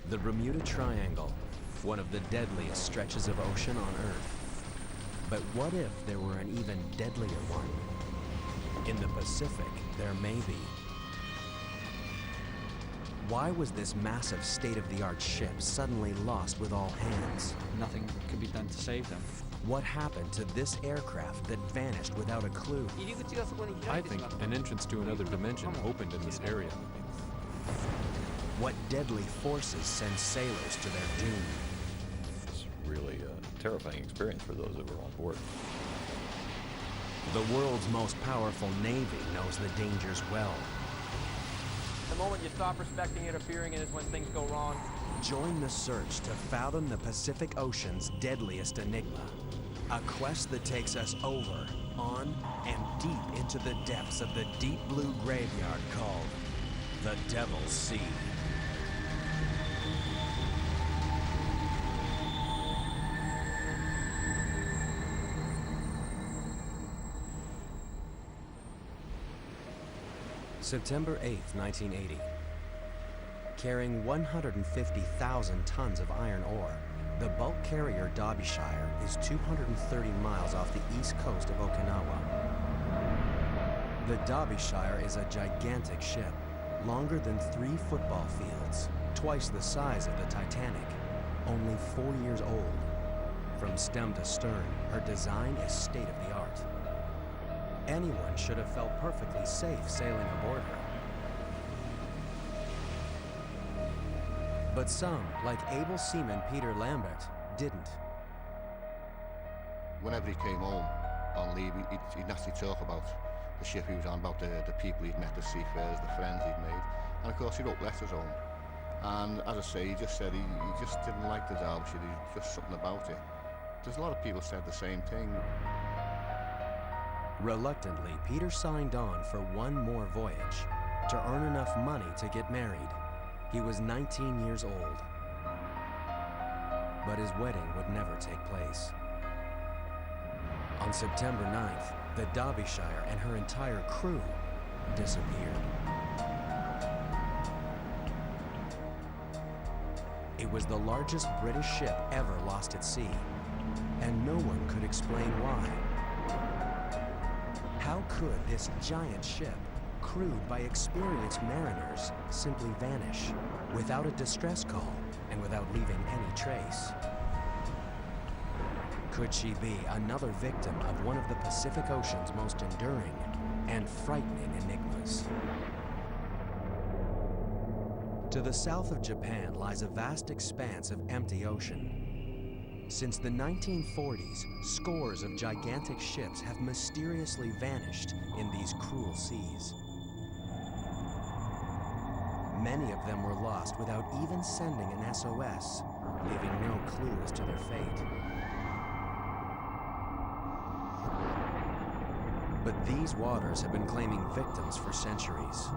The Bermuda Triangle, one of the deadliest stretches of ocean on Earth. But what if there were an even deadlier one? In the Pacific, there may be. Why was this massive state-of-the-art ship suddenly lost with all hands? Nothing could be done to save them. What happened to this aircraft that vanished without a clue? I think an entrance to another dimension opened in this area. What deadly forces send sailors to their doom? It's really a terrifying experience for those that were on board. The world's most powerful navy knows the dangers well. The moment you stop respecting it or fearing it is when things go wrong. Join the search to fathom the Pacific Ocean's deadliest enigma. A quest that takes us over, on, and deep into the depths of the deep blue graveyard called the Devil's Sea. September 8th, 1980. Carrying 150,000 tons of iron ore, the bulk carrier Derbyshire is 230 miles off the east coast of Okinawa. The Derbyshire is a gigantic ship, longer than 3 football fields, twice the size of the Titanic, only 4 years old. From stem to stern, her design is state-of-the-art. Anyone should have felt perfectly safe sailing aboard her. But some, like able seaman Peter Lambert, didn't. Whenever he came home on leave, he'd naturally talk about the ship he was on, about the people he'd met, the seafarers, the friends he'd made. And of course he wrote letters home. And as I say, he just said he just didn't like the Derbyshire, just something about it. There's a lot of people said the same thing. Reluctantly, Peter signed on for one more voyage to earn enough money to get married. He was 19 years old. But his wedding would never take place. On September 9th, the Derbyshire and her entire crew disappeared. It was the largest British ship ever lost at sea, and no one could explain why. How could this giant ship, crewed by experienced mariners, simply vanish without a distress call and without leaving any trace? Could she be another victim of one of the Pacific Ocean's most enduring and frightening enigmas? To the south of Japan lies a vast expanse of empty ocean. Since the 1940s, scores of gigantic ships have mysteriously vanished in these cruel seas. Many of them were lost without even sending an SOS, leaving no clue as to their fate. But these waters have been claiming victims for centuries.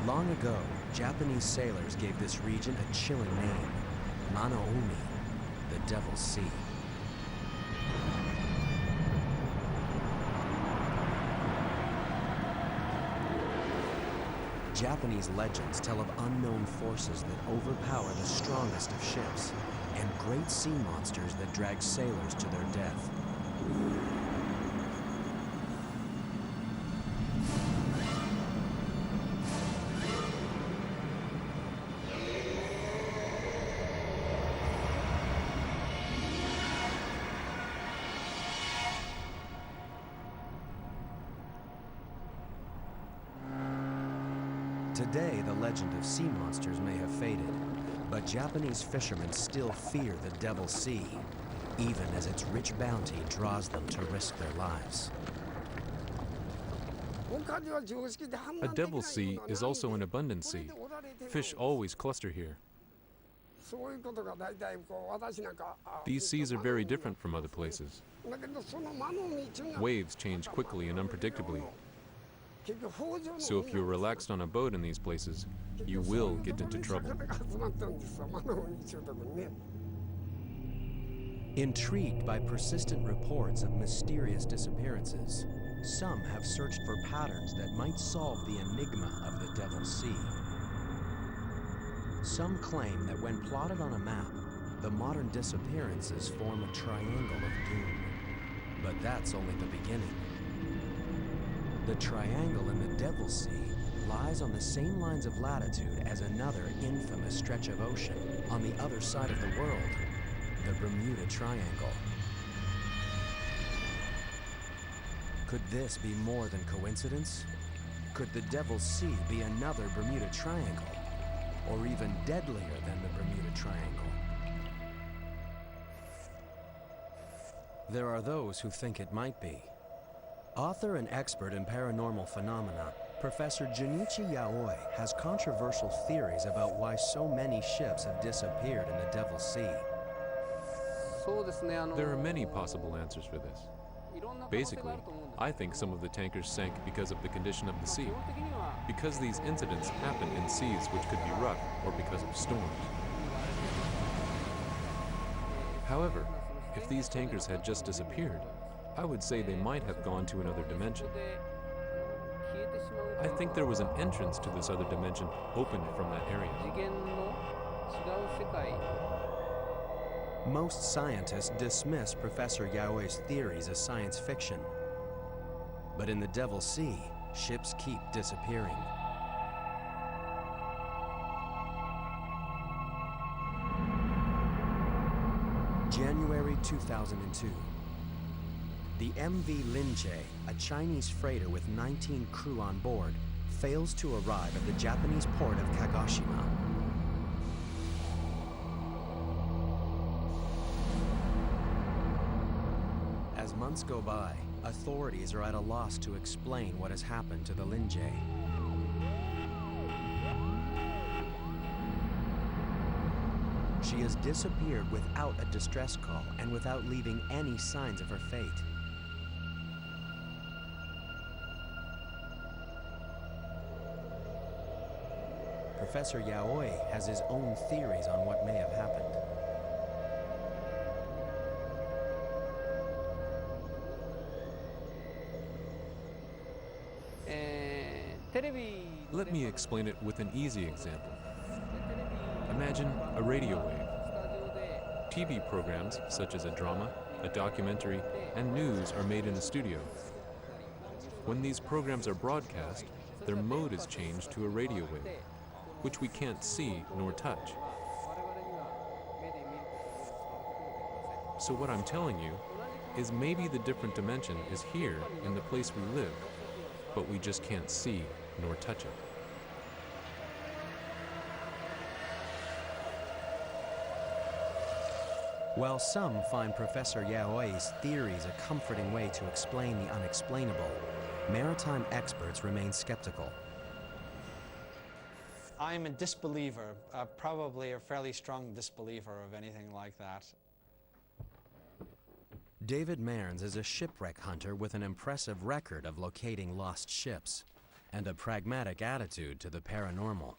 Long ago, Japanese sailors gave this region a chilling name, Manaomi, the Devil's Sea. Japanese legends tell of unknown forces that overpower the strongest of ships, and great sea monsters that drag sailors to their death. Today, the legend of sea monsters may have faded, but Japanese fishermen still fear the Devil's Sea, even as its rich bounty draws them to risk their lives. A Devil's Sea is also an abundant sea. Fish always cluster here. These seas are very different from other places. Waves change quickly and unpredictably. So if you're relaxed on a boat in these places, you will get into trouble. Intrigued by persistent reports of mysterious disappearances, Some have searched for patterns that might solve the enigma of the Devil's Sea. Some claim that when plotted on a map, the modern disappearances form a triangle of doom. But that's only the beginning. The triangle in the Devil's Sea lies on the same lines of latitude as another infamous stretch of ocean on the other side of the world, the Bermuda Triangle. Could this be more than coincidence? Could the Devil's Sea be another Bermuda Triangle? Or even deadlier than the Bermuda Triangle? There are those who think it might be. Author and expert in paranormal phenomena, Professor Junichi Yaoi has controversial theories about why so many ships have disappeared in the Devil's Sea. There are many possible answers for this. Basically, I think some of the tankers sank because of the condition of the sea, because these incidents happen in seas which could be rough, or because of storms. However, if these tankers had just disappeared, I would say they might have gone to another dimension. I think there was an entrance to this other dimension opened from that area. Most scientists dismiss Professor Yaoi's theories as science fiction. But in the Devil's Sea, ships keep disappearing. January 2002. The MV Linjae, a Chinese freighter with 19 crew on board, fails to arrive at the Japanese port of Kagoshima. As months go by, authorities are at a loss to explain what has happened to the Linjae. She has disappeared without a distress call and without leaving any signs of her fate. Professor Yaoi has his own theories on what may have happened. Let me explain it with an easy example. Imagine a radio wave. TV programs, such as a drama, a documentary, and news are made in a studio. When these programs are broadcast, their mode is changed to a radio wave, which we can't see nor touch. So what I'm telling you is maybe the different dimension is here in the place we live, but we just can't see nor touch it. While some find Professor Yaoi's theories a comforting way to explain the unexplainable, maritime experts remain skeptical. I'm a disbeliever, probably a fairly strong disbeliever of anything like that. David Mearns is a shipwreck hunter with an impressive record of locating lost ships and a pragmatic attitude to the paranormal.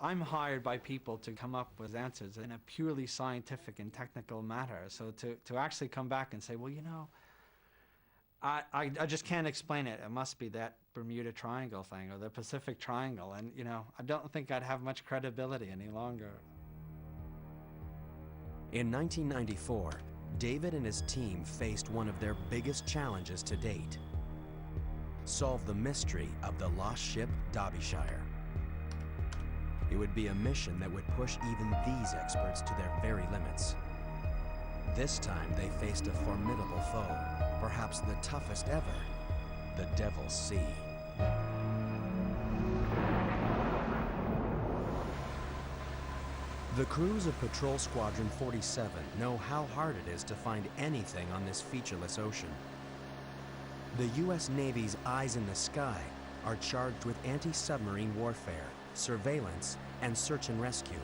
I'm hired by people to come up with answers in a purely scientific and technical matter. So to actually come back and say, well, you know, I just can't explain it. It must be that Bermuda Triangle thing or the Pacific Triangle. And, you know, I don't think I'd have much credibility any longer. In 1994, David and his team faced one of their biggest challenges to date: solve the mystery of the lost ship Derbyshire. It would be a mission that would push even these experts to their very limits. This time they faced a formidable foe, perhaps the toughest ever, the Devil's Sea. The crews of Patrol Squadron 47 know how hard it is to find anything on this featureless ocean. The U.S. Navy's eyes in the sky are charged with anti-submarine warfare, surveillance, and search and rescue.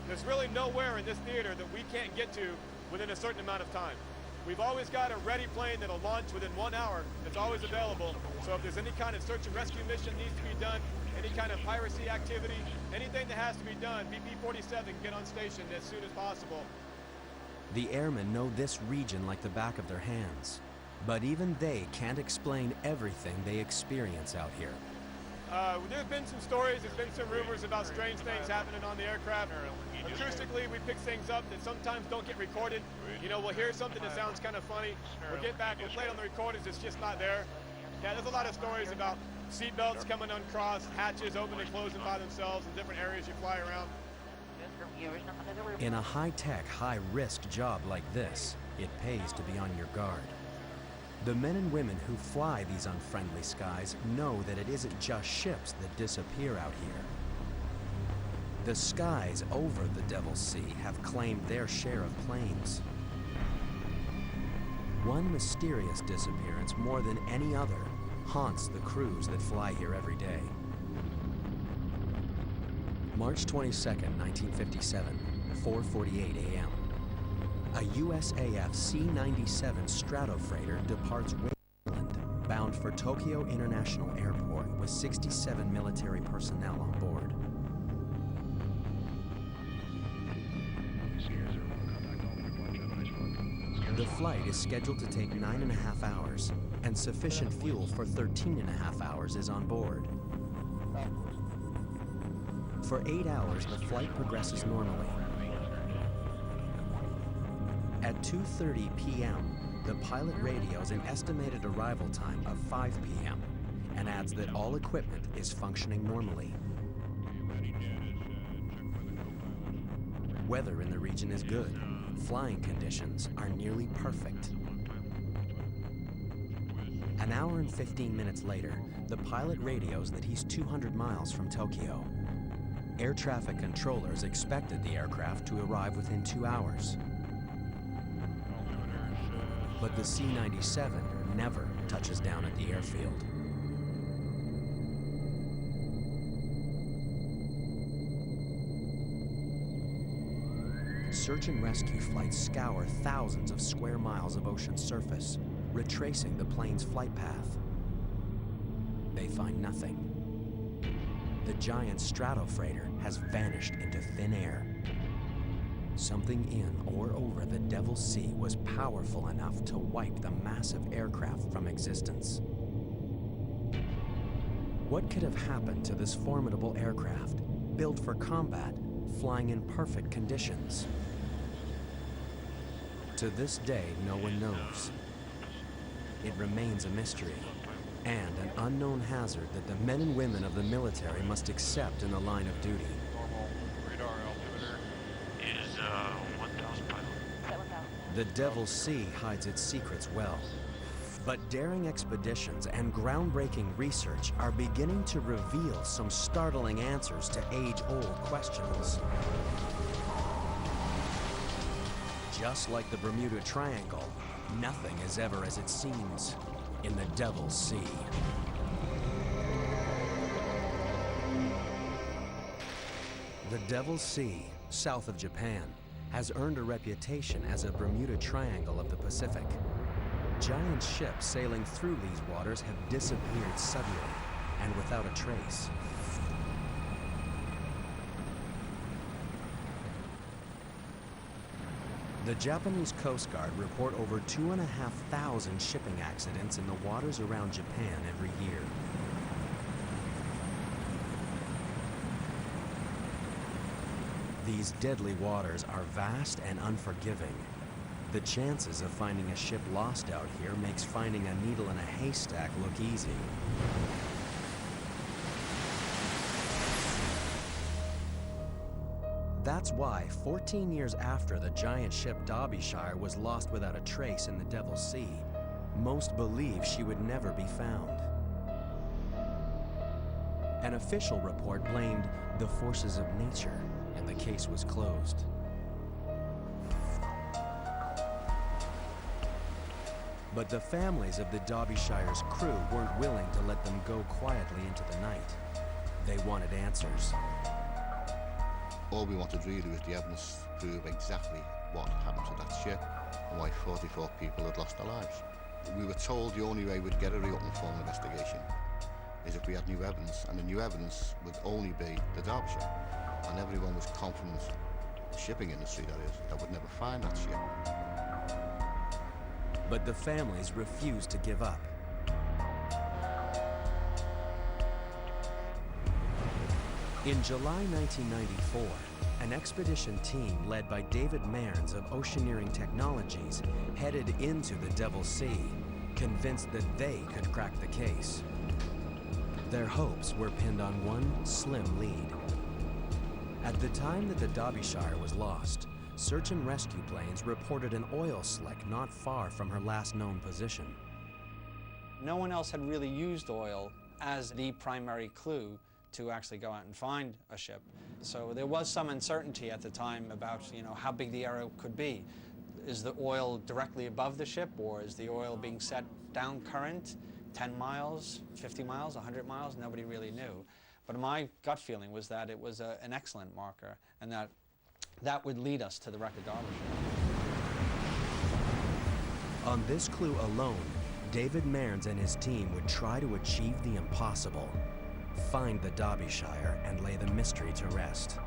There's really nowhere in this theater that we can't get to within a certain amount of time. We've always got a ready plane that'll launch within 1 hour. It's always available. So if there's any kind of search and rescue mission needs to be done, any kind of piracy activity, anything that has to be done, BP-47 can get on station as soon as possible. The airmen know this region like the back of their hands. But even they can't explain everything they experience out here. There's been some stories, there's been some rumors about strange things happening on the aircraft. Acoustically, we pick things up that sometimes don't get recorded. You know, we'll hear something that sounds kind of funny. We'll get back, we'll play it on the recorders, it's just not there. Yeah, there's a lot of stories about seatbelts coming uncrossed, hatches open and closing by themselves in different areas you fly around. In a high-tech, high-risk job like this, it pays to be on your guard. The men and women who fly these unfriendly skies know that it isn't just ships that disappear out here. The skies over the Devil's Sea have claimed their share of planes. One mysterious disappearance more than any other haunts the crews that fly here every day. March 22nd, 1957, 4:48 a.m. A USAF C-97 Stratofreighter departs Wayland, bound for Tokyo International Airport with 67 military personnel on board. The flight is scheduled to take 9.5 hours, and sufficient fuel for 13.5 hours is on board. For 8 hours, the flight progresses normally. At 2:30 p.m., the pilot radios an estimated arrival time of 5 p.m. and adds that all equipment is functioning normally. Weather in the region is good. Flying conditions are nearly perfect. An hour and 15 minutes later, the pilot radios that he's 200 miles from Tokyo. Air traffic controllers expected the aircraft to arrive within 2 hours. But the C-97 never touches down at the airfield. Search and rescue flights scour thousands of square miles of ocean surface, retracing the plane's flight path. They find nothing. The giant Stratofreighter has vanished into thin air. Something in or over the Devil's Sea was powerful enough to wipe the massive aircraft from existence. What could have happened to this formidable aircraft, built for combat, flying in perfect conditions? To this day, no one knows. It remains a mystery, and an unknown hazard that the men and women of the military must accept in the line of duty. Radar altimeter is 1,000 pilot. The Devil's Sea hides its secrets well, but daring expeditions and groundbreaking research are beginning to reveal some startling answers to age-old questions. Just like the Bermuda Triangle, nothing is ever as it seems in the Devil's Sea. The Devil's Sea, south of Japan, has earned a reputation as a Bermuda Triangle of the Pacific. Giant ships sailing through these waters have disappeared suddenly and without a trace. The Japanese Coast Guard report over 2,500 shipping accidents in the waters around Japan every year. These deadly waters are vast and unforgiving. The chances of finding a ship lost out here makes finding a needle in a haystack look easy. That's why, 14 years after the giant ship Derbyshire was lost without a trace in the Devil's Sea, most believe she would never be found. An official report blamed the forces of nature, and the case was closed. But the families of the Derbyshire's crew weren't willing to let them go quietly into the night. They wanted answers. All we wanted really was the evidence to prove exactly what happened to that ship and why 44 people had lost their lives. We were told the only way we'd get a real full investigation is if we had new evidence, and the new evidence would only be the Derbyshire. And everyone was confident, the shipping industry that is, that would never find that ship. But the families refused to give up. In July 1994, an expedition team led by David Mearns of Oceaneering Technologies headed into the Devil's Sea, convinced that they could crack the case. Their hopes were pinned on one slim lead. At the time that the Derbyshire was lost, search and rescue planes reported an oil slick not far from her last known position. No one else had really used oil as the primary clue to actually go out and find a ship. So there was some uncertainty at the time about, how big the area could be. Is the oil directly above the ship, or is the oil being set down current, 10 miles, 50 miles, 100 miles? Nobody really knew. But my gut feeling was that it was an excellent marker, and that would lead us to the wreck of Derbyshire. On this clue alone, David Mearns and his team would try to achieve the impossible: find the Derbyshire and lay the mystery to rest.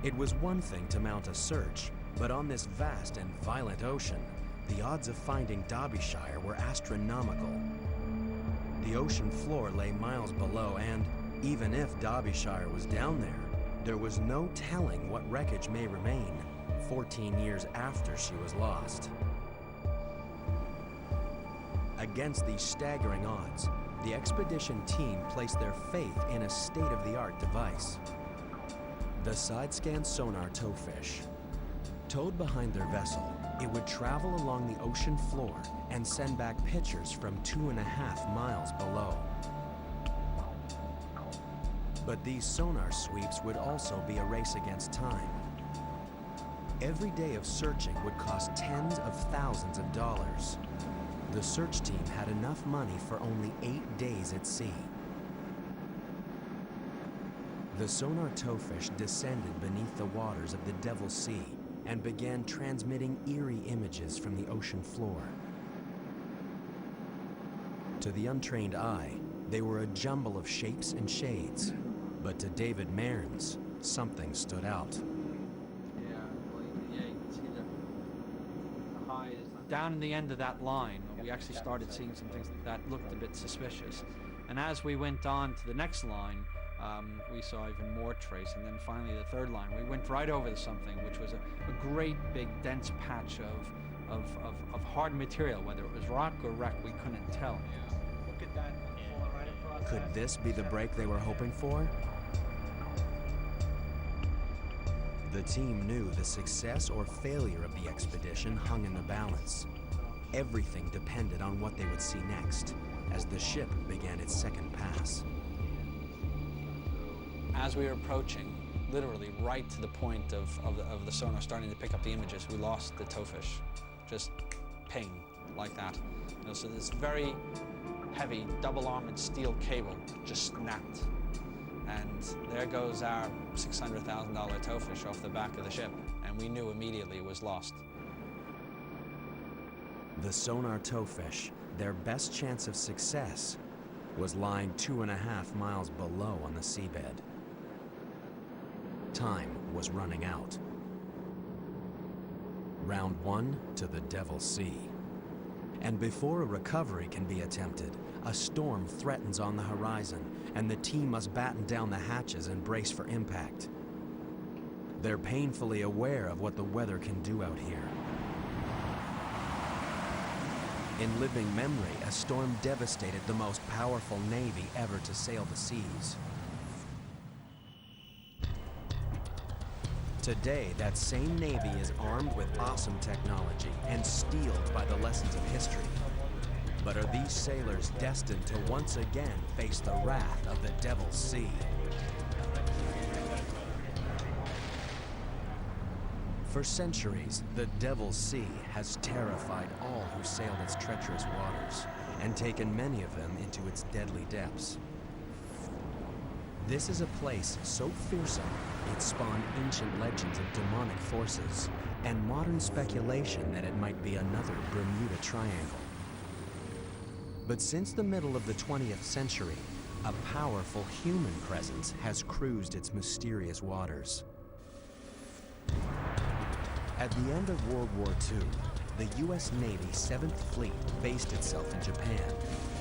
It was one thing to mount a search, but on this vast and violent ocean, the odds of finding Derbyshire were astronomical. The ocean floor lay miles below, and even if Derbyshire was down there was no telling what wreckage may remain 14 years after she was lost. Against these staggering odds, the expedition team placed their faith in a state-of-the-art device: the side-scan sonar towfish. Towed behind their vessel, it would travel along the ocean floor and send back pictures from 2.5 miles below. But these sonar sweeps would also be a race against time. Every day of searching would cost tens of thousands of dollars. The search team had enough money for only 8 days at sea. The sonar towfish descended beneath the waters of the Devil's Sea and began transmitting eerie images from the ocean floor. To the untrained eye, they were a jumble of shapes and shades, but to David Mearns, something stood out. You can see the high is down in the end of that line. We actually started seeing some things that looked a bit suspicious. And as we went on to the next line, we saw even more trace, and then finally the third line, we went right over to something which was a great big dense patch of hard material. Whether it was rock or wreck, we couldn't tell. Look at that falling right across. Could this be the break they were hoping for? The team knew the success or failure of the expedition hung in the balance. Everything depended on what they would see next, as the ship began its second pass. As we were approaching, literally right to the point of the sonar starting to pick up the images, we lost the towfish. Just ping, like that. So this very heavy, double-armored steel cable just snapped. And there goes our $600,000 towfish off the back of the ship, and we knew immediately it was lost. The sonar towfish, their best chance of success, was lying 2.5 miles below on the seabed. Time was running out. Round 1 to the Devil's Sea. And before a recovery can be attempted, a storm threatens on the horizon, and the team must batten down the hatches and brace for impact. They're painfully aware of what the weather can do out here. In living memory, a storm devastated the most powerful navy ever to sail the seas. Today, that same navy is armed with awesome technology and steeled by the lessons of history. But are these sailors destined to once again face the wrath of the Devil's Sea? For centuries, the Devil's Sea has terrified all who sailed its treacherous waters and taken many of them into its deadly depths. This is a place so fearsome, it spawned ancient legends of demonic forces and modern speculation that it might be another Bermuda Triangle. But since the middle of the 20th century, a powerful human presence has cruised its mysterious waters. At the end of World War II, the U.S. Navy 7th Fleet based itself in Japan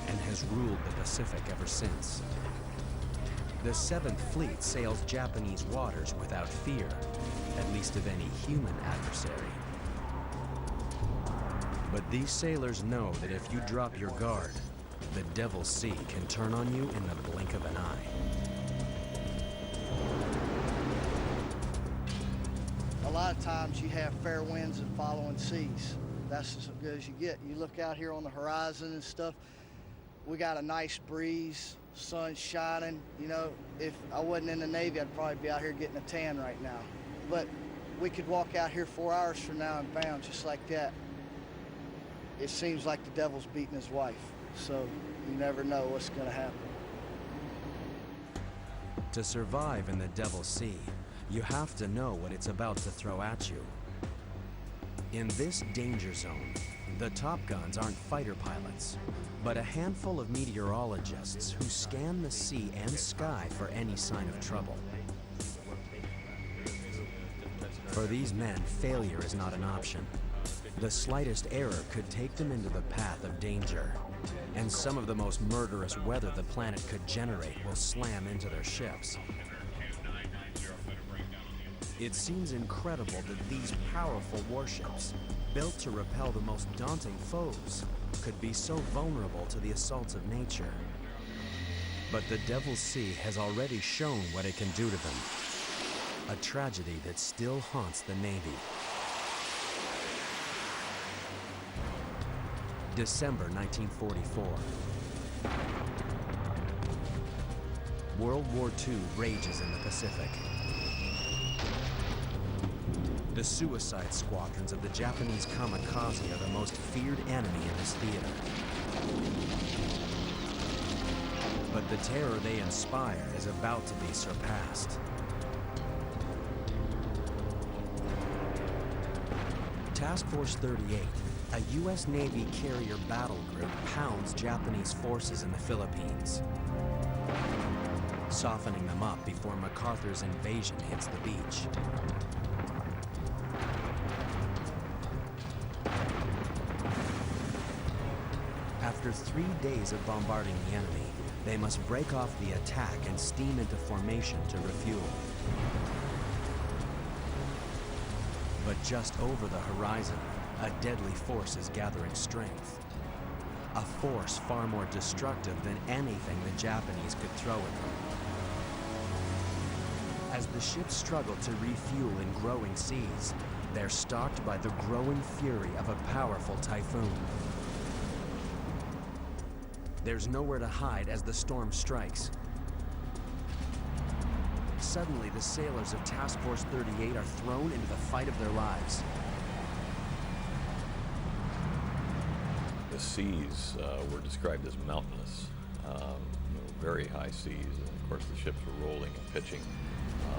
and has ruled the Pacific ever since. The 7th Fleet sails Japanese waters without fear, at least of any human adversary. But these sailors know that if you drop your guard, the Devil's Sea can turn on you in the blink of an eye. A lot of times you have fair winds and following seas. That's as good as you get. You look out here on the horizon and stuff, we got a nice breeze, sun's shining. You know, if I wasn't in the Navy, I'd probably be out here getting a tan right now. But we could walk out here 4 hours from now and bam, just like that. It seems like the devil's beating his wife, so you never know what's gonna happen. To survive in the Devil's Sea, you have to know what it's about to throw at you. In this danger zone, the Top Guns aren't fighter pilots, but a handful of meteorologists who scan the sea and sky for any sign of trouble. For these men, failure is not an option. The slightest error could take them into the path of danger, and some of the most murderous weather the planet could generate will slam into their ships. It seems incredible that these powerful warships, built to repel the most daunting foes, could be so vulnerable to the assaults of nature. But the Devil's Sea has already shown what it can do to them. A tragedy that still haunts the Navy. December 1944. World War II rages in the Pacific. The suicide squadrons of the Japanese kamikaze are the most feared enemy in this theater. But the terror they inspire is about to be surpassed. Task Force 38, a U.S. Navy carrier battle group, pounds Japanese forces in the Philippines, softening them up before MacArthur's invasion hits the beach. After 3 days of bombarding the enemy, they must break off the attack and steam into formation to refuel. But just over the horizon, a deadly force is gathering strength. A force far more destructive than anything the Japanese could throw at them. As the ships struggle to refuel in growing seas, they're stalked by the growing fury of a powerful typhoon. There's nowhere to hide as the storm strikes. Suddenly, the sailors of Task Force 38 are thrown into the fight of their lives. The seas were described as mountainous, very high seas, and of course the ships were rolling and pitching.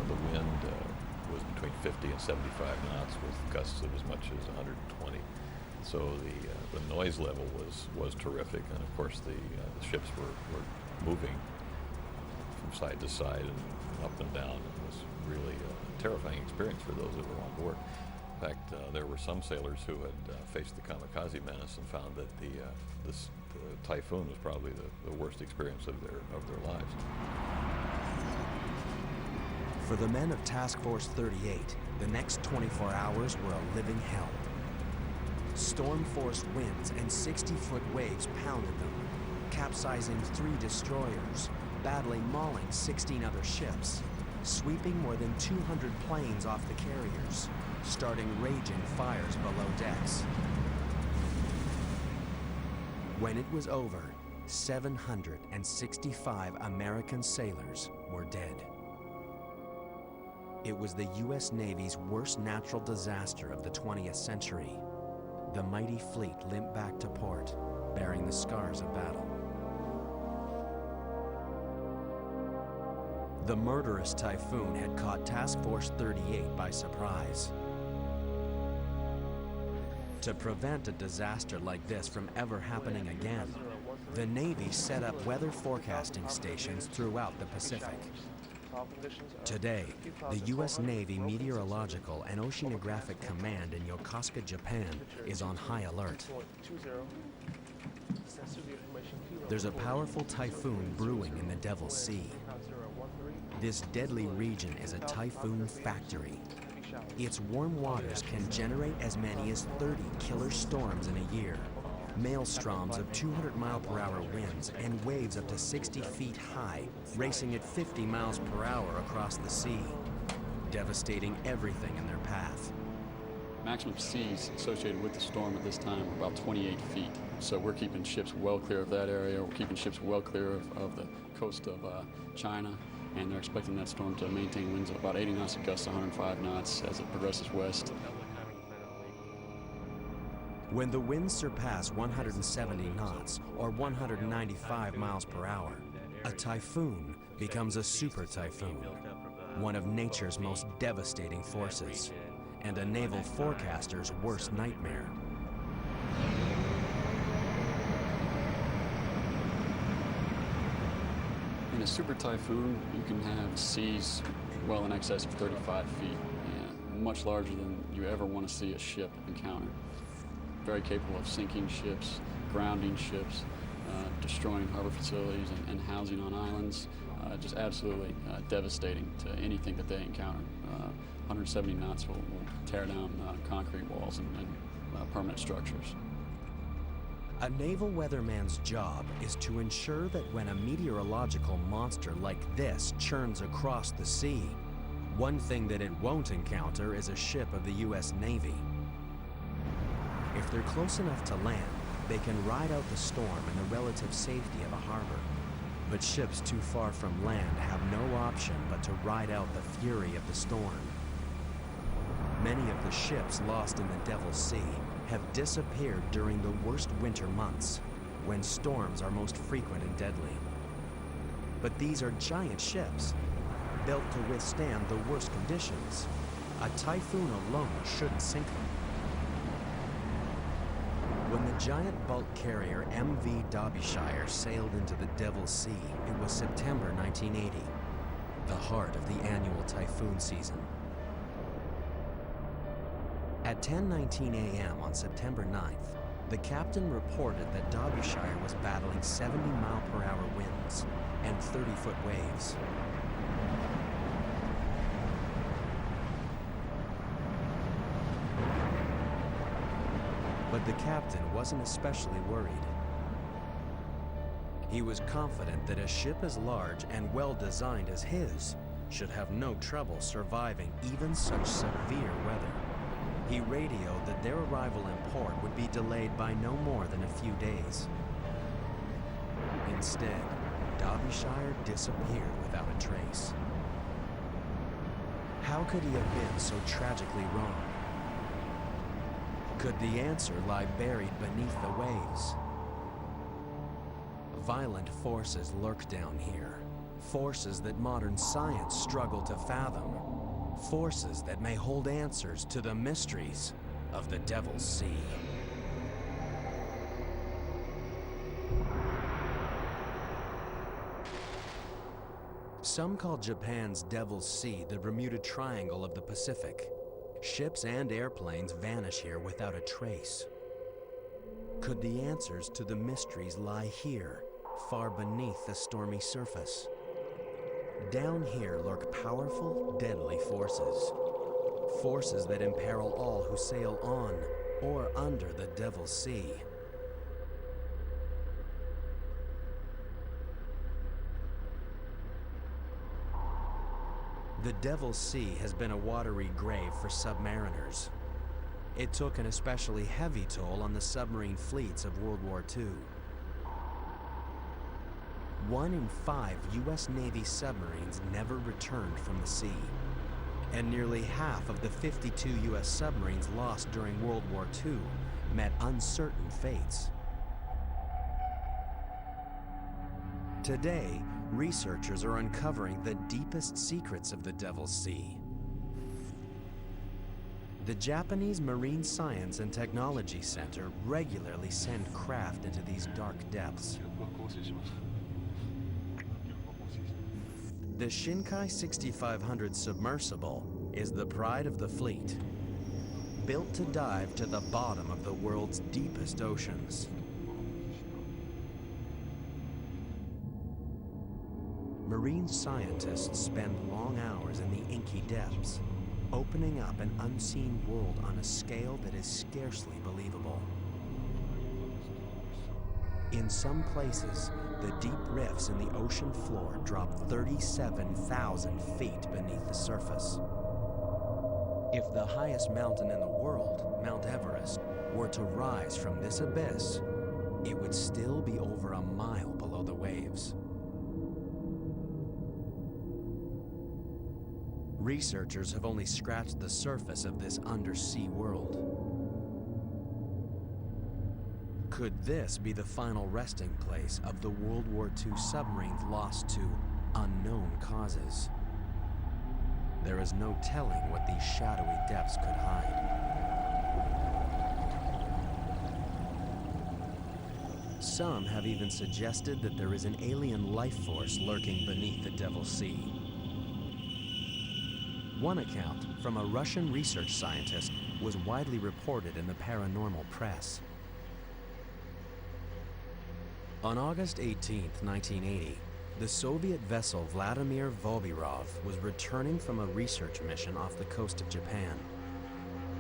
The wind was between 50 and 75 knots with gusts of as much as 120. So the noise level was terrific, and of course the ships were moving from side to side and up and down. It was really a terrifying experience for those that were on board. In fact, there were some sailors who had faced the kamikaze menace and found that the typhoon was probably the worst experience of their lives. For the men of Task Force 38, the next 24 hours were a living hell. Storm-force winds and 60-foot waves pounded them, capsizing 3 destroyers, badly mauling 16 other ships, sweeping more than 200 planes off the carriers, starting raging fires below decks. When it was over, 765 American sailors were dead. It was the U.S. Navy's worst natural disaster of the 20th century. The mighty fleet limped back to port, bearing the scars of battle. The murderous typhoon had caught Task Force 38 by surprise. To prevent a disaster like this from ever happening again, the Navy set up weather forecasting stations throughout the Pacific. Today, the U.S. Navy Meteorological and Oceanographic Command in Yokosuka, Japan, is on high alert. There's a powerful typhoon brewing in the Devil's Sea. This deadly region is a typhoon factory. Its warm waters can generate as many as 30 killer storms in a year, maelstroms of 200-mile-per-hour winds, and waves up to 60 feet high, racing at 50 miles per hour across the sea, devastating everything in their path. Maximum seas associated with the storm at this time are about 28 feet. So we're keeping ships well clear of that area. We're keeping ships well clear of the coast of China, and they're expecting that storm to maintain winds of about 80 knots at gusts, 105 knots as it progresses west. When the winds surpass 170 knots, or 195 miles per hour, a typhoon becomes a super typhoon, one of nature's most devastating forces, and a naval forecaster's worst nightmare. In a super typhoon, you can have seas well in excess of 35 feet, and much larger than you ever want to see a ship encounter. Very capable of sinking ships, grounding ships, destroying harbor facilities and housing on islands. Just absolutely devastating to anything that they encounter. 170 knots will tear down concrete walls and permanent structures. A naval weatherman's job is to ensure that when a meteorological monster like this churns across the sea, one thing that it won't encounter is a ship of the U.S. Navy. If they're close enough to land, they can ride out the storm in the relative safety of a harbor. But ships too far from land have no option but to ride out the fury of the storm. Many of the ships lost in the Devil's Sea have disappeared during the worst winter months, when storms are most frequent and deadly. But these are giant ships, built to withstand the worst conditions. A typhoon alone shouldn't sink them. When the giant bulk carrier MV Derbyshire sailed into the Devil's Sea, it was September 1980, the heart of the annual typhoon season. At 10:19 a.m. on September 9th, the captain reported that Derbyshire was battling 70-mile-per-hour winds and 30-foot waves. But the captain wasn't especially worried. He was confident that a ship as large and well-designed as his should have no trouble surviving even such severe weather. He radioed that their arrival in port would be delayed by no more than a few days. Instead, Derbyshire disappeared without a trace. How could he have been so tragically wrong? Could the answer lie buried beneath the waves? Violent forces lurk down here, forces that modern science struggle to fathom, forces that may hold answers to the mysteries of the Devil's Sea. Some call Japan's Devil's Sea the Bermuda Triangle of the Pacific. Ships and airplanes vanish here without a trace. Could the answers to the mysteries lie here, far beneath the stormy surface? Down here lurk powerful, deadly forces. Forces that imperil all who sail on or under the Devil's Sea. The Devil's Sea has been a watery grave for submariners. It took an especially heavy toll on the submarine fleets of World War II. 1 in 5 U.S. Navy submarines never returned from the sea, and nearly half of the 52 U.S. submarines lost during World War II met uncertain fates. Today, researchers are uncovering the deepest secrets of the Devil's Sea. The Japanese Marine Science and Technology Center regularly send craft into these dark depths. The Shinkai 6500 submersible is the pride of the fleet, built to dive to the bottom of the world's deepest oceans. Marine scientists spend long hours in the inky depths, opening up an unseen world on a scale that is scarcely believable. In some places, the deep rifts in the ocean floor drop 37,000 feet beneath the surface. If the highest mountain in the world, Mount Everest, were to rise from this abyss, it would still be over a mile below the waves. Researchers have only scratched the surface of this undersea world. Could this be the final resting place of the World War II submarines lost to unknown causes? There is no telling what these shadowy depths could hide. Some have even suggested that there is an alien life force lurking beneath the Devil's Sea. One account from a Russian research scientist was widely reported in the paranormal press. On August 18, 1980, the Soviet vessel Vladimir Vobirov was returning from a research mission off the coast of Japan.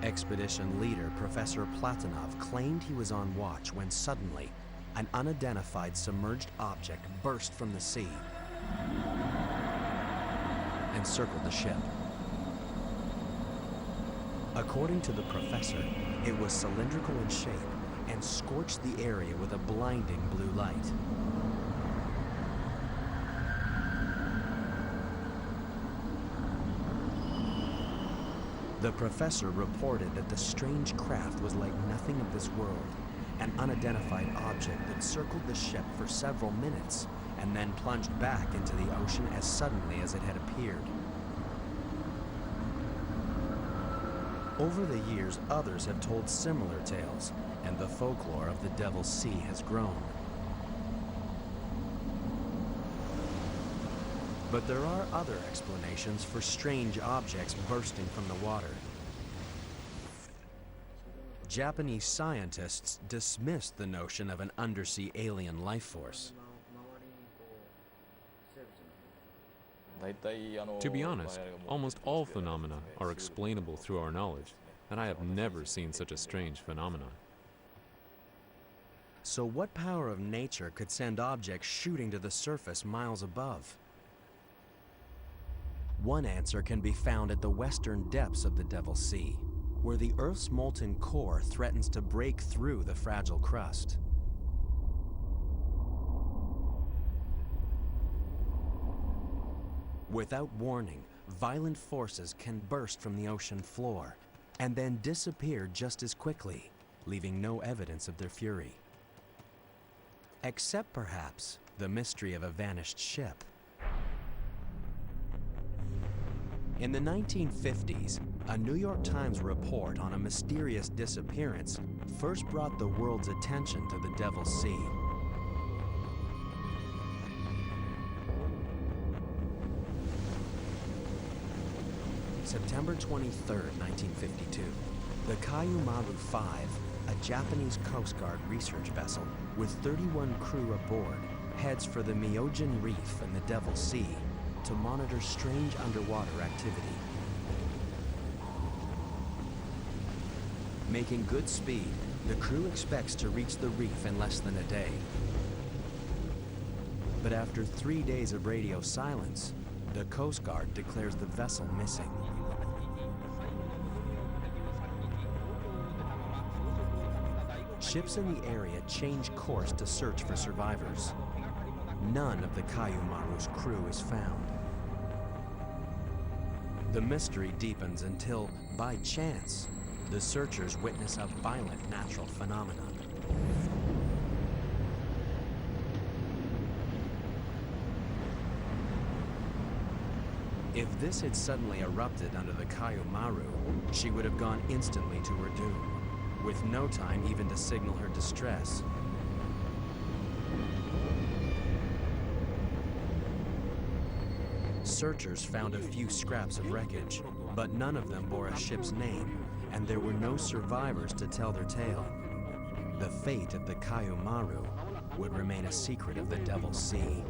Expedition leader Professor Platonov claimed he was on watch when suddenly an unidentified submerged object burst from the sea and circled the ship. According to the professor, it was cylindrical in shape and scorched the area with a blinding blue light. The professor reported that the strange craft was like nothing of this world, an unidentified object that circled the ship for several minutes and then plunged back into the ocean as suddenly as it had appeared. Over the years, others have told similar tales, and the folklore of the Devil's Sea has grown. But there are other explanations for strange objects bursting from the water. Japanese scientists dismissed the notion of an undersea alien life force. To be honest, almost all phenomena are explainable through our knowledge, and I have never seen such a strange phenomenon. So what power of nature could send objects shooting to the surface miles above? One answer can be found at the western depths of the Devil's Sea, where the Earth's molten core threatens to break through the fragile crust. Without warning, violent forces can burst from the ocean floor and then disappear just as quickly, leaving no evidence of their fury. Except perhaps the mystery of a vanished ship. In the 1950s, a New York Times report on a mysterious disappearance first brought the world's attention to the Devil's Sea. September 23, 1952, the Kayumaru 5, a Japanese Coast Guard research vessel with 31 crew aboard, heads for the Myojin Reef in the Devil's Sea to monitor strange underwater activity. Making good speed, the crew expects to reach the reef in less than a day. But after 3 days of radio silence, the Coast Guard declares the vessel missing. Ships in the area change course to search for survivors. None of the Kayumaru's crew is found. The mystery deepens until, by chance, the searchers witness a violent natural phenomenon. If this had suddenly erupted under the Kayumaru, she would have gone instantly to her doom, with no time even to signal her distress. searchers found a few scraps of wreckage, but none of them bore a ship's name, and there were no survivors to tell their tale. The fate of the Kayumaru would remain a secret of the Devil's Sea.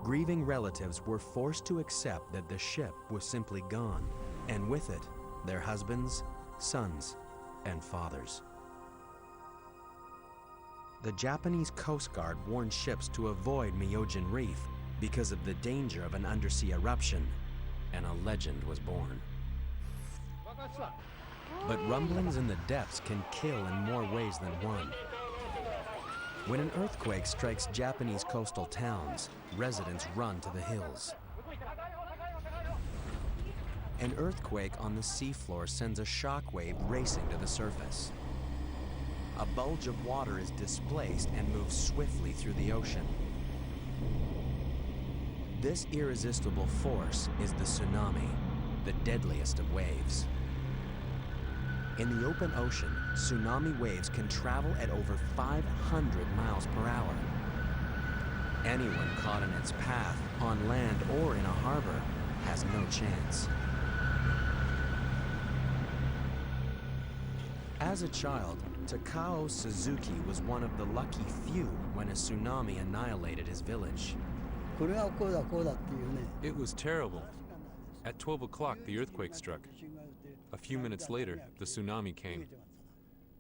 Grieving relatives were forced to accept that the ship was simply gone, and with it, their husbands, sons, and fathers. The Japanese Coast Guard warned ships to avoid Myojin Reef because of the danger of an undersea eruption, and a legend was born. But rumblings in the depths can kill in more ways than one. When an earthquake strikes Japanese coastal towns, residents run to the hills. An earthquake on the seafloor sends a shockwave racing to the surface. A bulge of water is displaced and moves swiftly through the ocean. This irresistible force is the tsunami, the deadliest of waves. In the open ocean, tsunami waves can travel at over 500 miles per hour. Anyone caught in its path, on land or in a harbor, has no chance. As a child, Takao Suzuki was one of the lucky few when a tsunami annihilated his village. It was terrible. At 12 o'clock, the earthquake struck. A few minutes later, the tsunami came.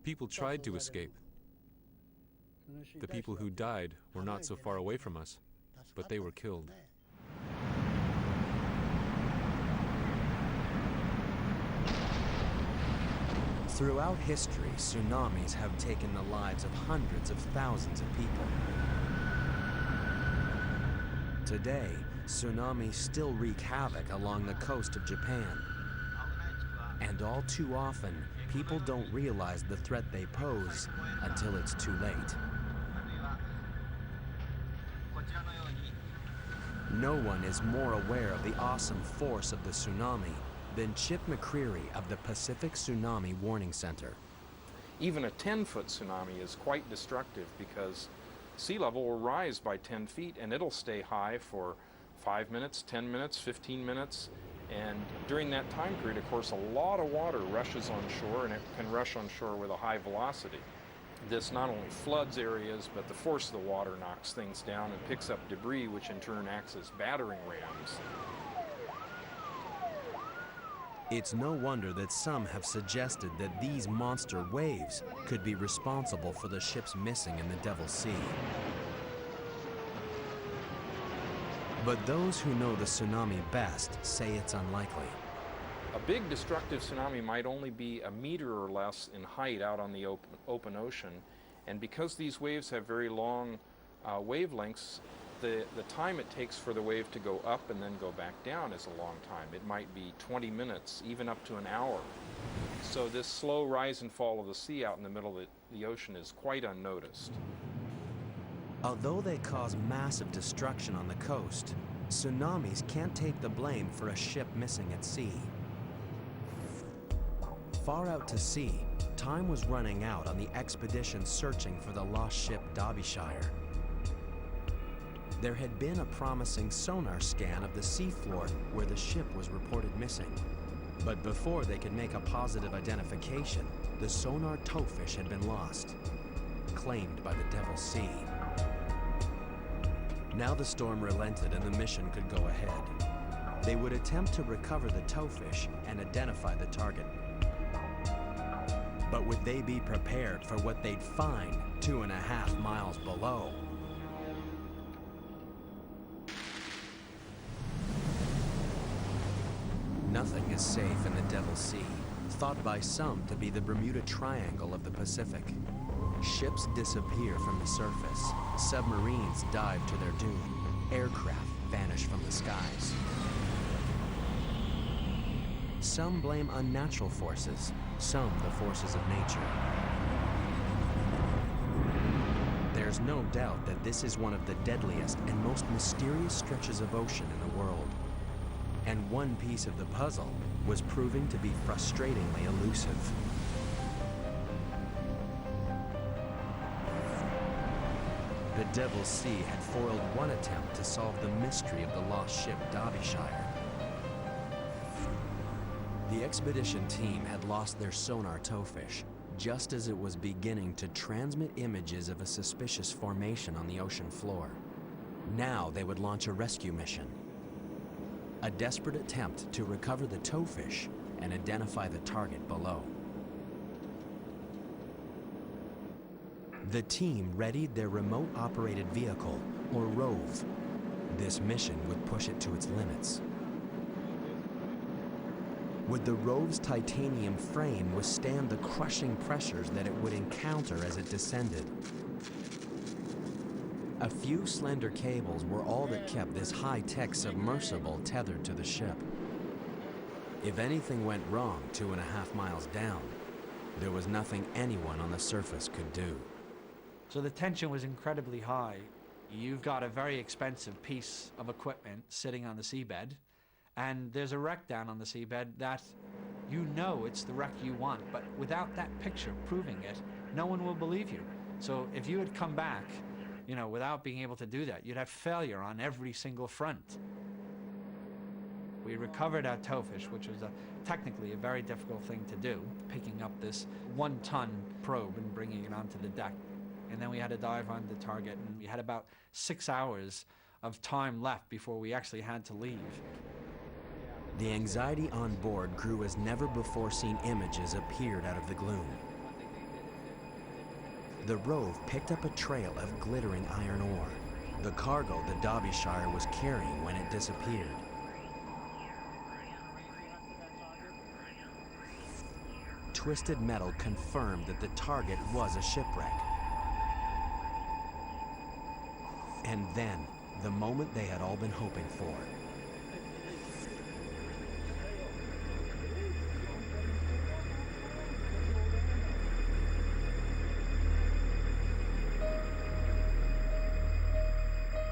People tried to escape. The people who died were not so far away from us, but they were killed. Throughout history, tsunamis have taken the lives of hundreds of thousands of people. Today, tsunamis still wreak havoc along the coast of Japan. And all too often, people don't realize the threat they pose until it's too late. No one is more aware of the awesome force of the tsunami than Chip McCreary of the Pacific Tsunami Warning Center. Even a 10-foot tsunami is quite destructive because sea level will rise by 10 feet and it'll stay high for 5 minutes, 10 minutes, 15 minutes. And during that time period, of course, a lot of water rushes on shore, and it can rush on shore with a high velocity. This not only floods areas, but the force of the water knocks things down and picks up debris, which in turn acts as battering rams. It's no wonder that some have suggested that these monster waves could be responsible for the ships missing in the Devil's Sea. But those who know the tsunami best say it's unlikely. A big destructive tsunami might only be a meter or less in height out on the open ocean, and because these waves have very long wavelengths, the time it takes for the wave to go up and then go back down is a long time. It might be 20 minutes, even up to an hour. So this slow rise and fall of the sea out in the middle of the ocean is quite unnoticed. Although they cause massive destruction on the coast, tsunamis can't take the blame for a ship missing at sea. Far out to sea, time was running out on the expedition searching for the lost ship Derbyshire. There had been a promising sonar scan of the seafloor where the ship was reported missing. But before they could make a positive identification, the sonar towfish had been lost, claimed by the Devil's Sea. Now the storm relented and the mission could go ahead. They would attempt to recover the towfish and identify the target. But would they be prepared for what they'd find 2.5 miles below? Nothing is safe in the Devil's Sea, thought by some to be the Bermuda Triangle of the Pacific. Ships disappear from the surface, submarines dive to their doom, aircraft vanish from the skies. Some blame unnatural forces, some the forces of nature. There's no doubt that this is one of the deadliest and most mysterious stretches of ocean in the world. And one piece of the puzzle was proving to be frustratingly elusive. The Devil's Sea had foiled one attempt to solve the mystery of the lost ship Derbyshire. The expedition team had lost their sonar towfish just as it was beginning to transmit images of a suspicious formation on the ocean floor. Now they would launch a rescue mission, a desperate attempt to recover the towfish and identify the target below. The team readied their remote-operated vehicle, or ROVE. This mission would push it to its limits. Would the ROVE's titanium frame withstand the crushing pressures that it would encounter as it descended? A few slender cables were all that kept this high-tech submersible tethered to the ship. If anything went wrong 2.5 miles down, there was nothing anyone on the surface could do. So the tension was incredibly high. You've got a very expensive piece of equipment sitting on the seabed, and there's a wreck down on the seabed that you know it's the wreck you want, but without that picture proving it, no one will believe you. So if you had come back, you know, without being able to do that, you'd have failure on every single front. We recovered our towfish, which was technically a very difficult thing to do, picking up this 1-ton probe and bringing it onto the deck. And then we had to dive on the target, and we had about 6 hours of time left before we actually had to leave. The anxiety on board grew as never before seen images appeared out of the gloom. The ROVE picked up a trail of glittering iron ore, the cargo the Derbyshire was carrying when it disappeared. Twisted metal confirmed that the target was a shipwreck. And then, the moment they had all been hoping for.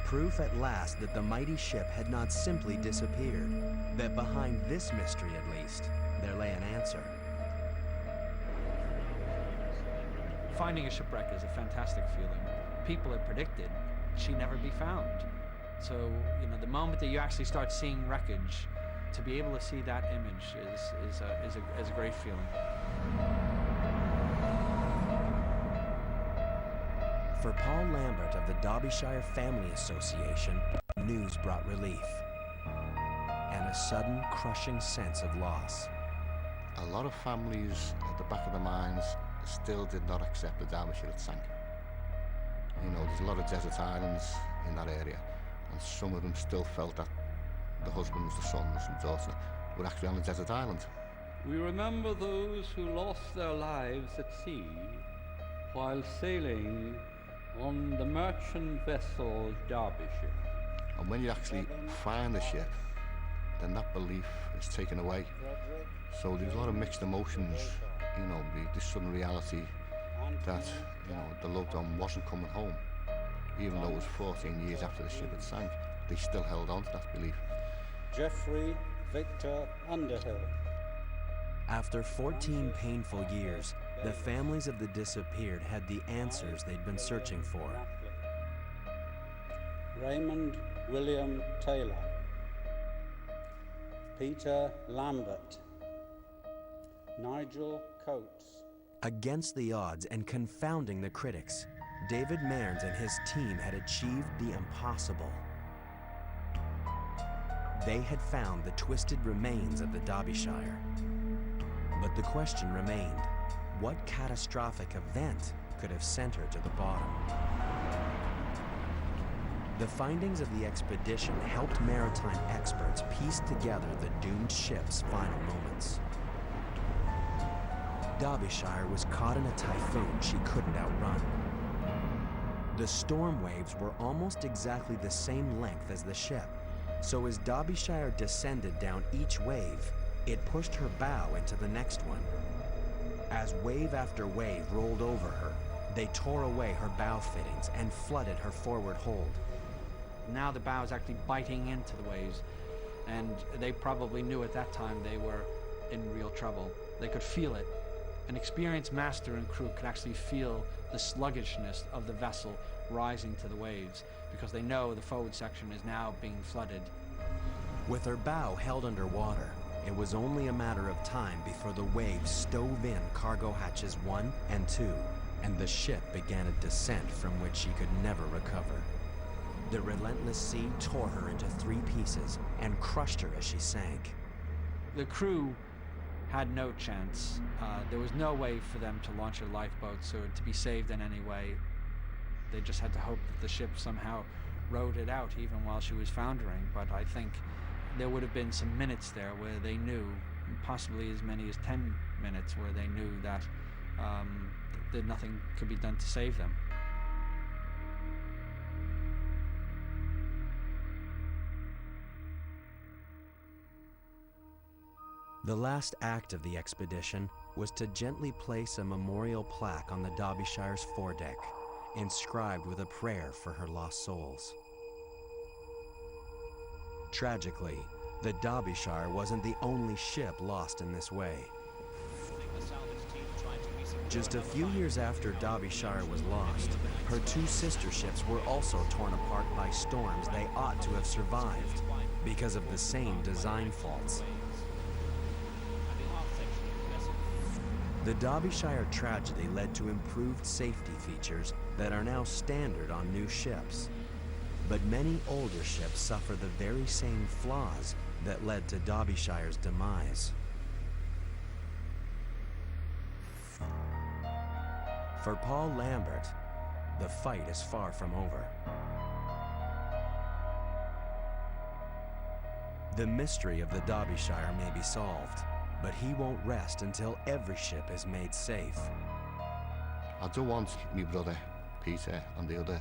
Proof at last that the mighty ship had not simply disappeared, that behind this mystery at least, there lay an answer. Finding a shipwreck is a fantastic feeling. People had predicted she'd never be found. So, you know, the moment that you actually start seeing wreckage, to be able to see that image is a great feeling. For Paul Lambert of the Derbyshire Family Association, news brought relief and a sudden crushing sense of loss. A lot of families at the back of their minds still did not accept the Derbyshire had sank. You know, there's a lot of desert islands in that area, and some of them still felt that the husbands, the sons and daughters were actually on a desert island. We remember those who lost their lives at sea while sailing on the merchant vessel Derbyshire. And when you actually find the ship, then that belief is taken away. So there's a lot of mixed emotions, you know, the sudden reality that, you know, the loved one wasn't coming home. Even though it was 14 years after the ship had sank, they still held on to that belief. Jeffrey Victor Underhill. After 14 painful years, the families of the disappeared had the answers they'd been searching for. Raymond William Taylor. Peter Lambert. Nigel Coates. Against the odds and confounding the critics, David Mearns and his team had achieved the impossible. They had found the twisted remains of the Derbyshire. But the question remained, what catastrophic event could have sent her to the bottom? The findings of the expedition helped maritime experts piece together the doomed ship's final moments. Derbyshire was caught in a typhoon she couldn't outrun. The storm waves were almost exactly the same length as the ship, so as Derbyshire descended down each wave, it pushed her bow into the next one. As wave after wave rolled over her, they tore away her bow fittings and flooded her forward hold. Now the bow is actually biting into the waves, and they probably knew at that time they were in real trouble. They could feel it. An experienced master and crew could actually feel the sluggishness of the vessel rising to the waves because they know the forward section is now being flooded. With her bow held underwater, it was only a matter of time before the waves stove in cargo hatches 1 and 2, and the ship began a descent from which she could never recover. The relentless sea tore her into 3 pieces and crushed her as she sank. The crew had no chance. There was no way for them to launch a lifeboat, so to be saved in any way, they just had to hope that the ship somehow rode it out even while she was foundering. But I think there would have been some minutes there where they knew, possibly as many as 10 minutes, where they knew that that nothing could be done to save them. The last act of the expedition was to gently place a memorial plaque on the Derbyshire's foredeck, inscribed with a prayer for her lost souls. Tragically, the Derbyshire wasn't the only ship lost in this way. Just a few years after Derbyshire was lost, her 2 sister ships were also torn apart by storms they ought to have survived because of the same design faults. The Derbyshire tragedy led to improved safety features that are now standard on new ships. But many older ships suffer the very same flaws that led to Derbyshire's demise. For Paul Lambert, the fight is far from over. The mystery of the Derbyshire may be solved, but he won't rest until every ship is made safe. I don't want my brother, Peter, and the other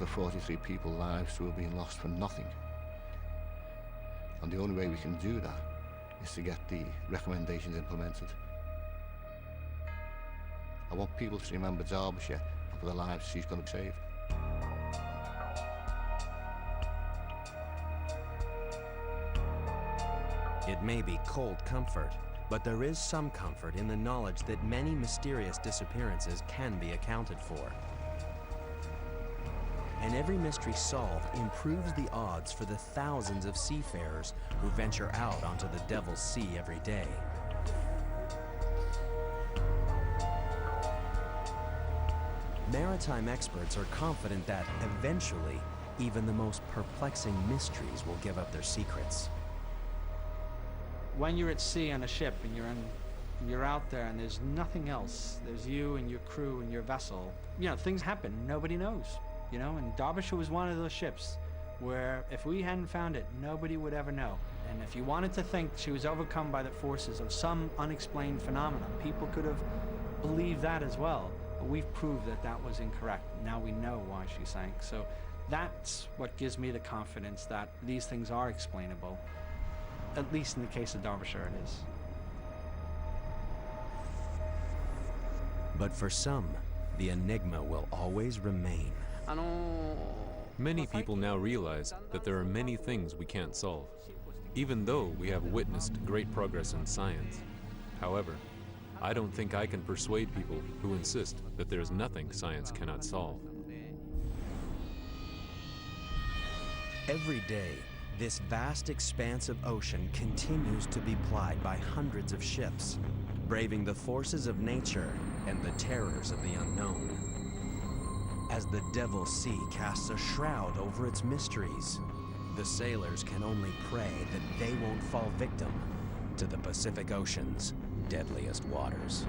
43 people's lives who are being lost for nothing. And the only way we can do that is to get the recommendations implemented. I want people to remember Derbyshire and for the lives she's going to save. It may be cold comfort, but there is some comfort in the knowledge that many mysterious disappearances can be accounted for. And every mystery solved improves the odds for the thousands of seafarers who venture out onto the Devil's Sea every day. Maritime experts are confident that, eventually, even the most perplexing mysteries will give up their secrets. When you're at sea on a ship and you're out there and there's nothing else, there's you and your crew and your vessel, things happen, nobody knows, and Derbyshire was one of those ships where if we hadn't found it, nobody would ever know. And if you wanted to think she was overcome by the forces of some unexplained phenomenon, people could have believed that as well. But we've proved that that was incorrect. Now we know why she sank. So that's what gives me the confidence that these things are explainable. At least in the case of Derbyshire, it is. But for some, the enigma will always remain. Many people now realize that there are many things we can't solve, even though we have witnessed great progress in science. However, I don't think I can persuade people who insist that there is nothing science cannot solve. Every day, this vast expanse of ocean continues to be plied by hundreds of ships, braving the forces of nature and the terrors of the unknown. As the Devil's Sea casts a shroud over its mysteries, the sailors can only pray that they won't fall victim to the Pacific Ocean's deadliest waters.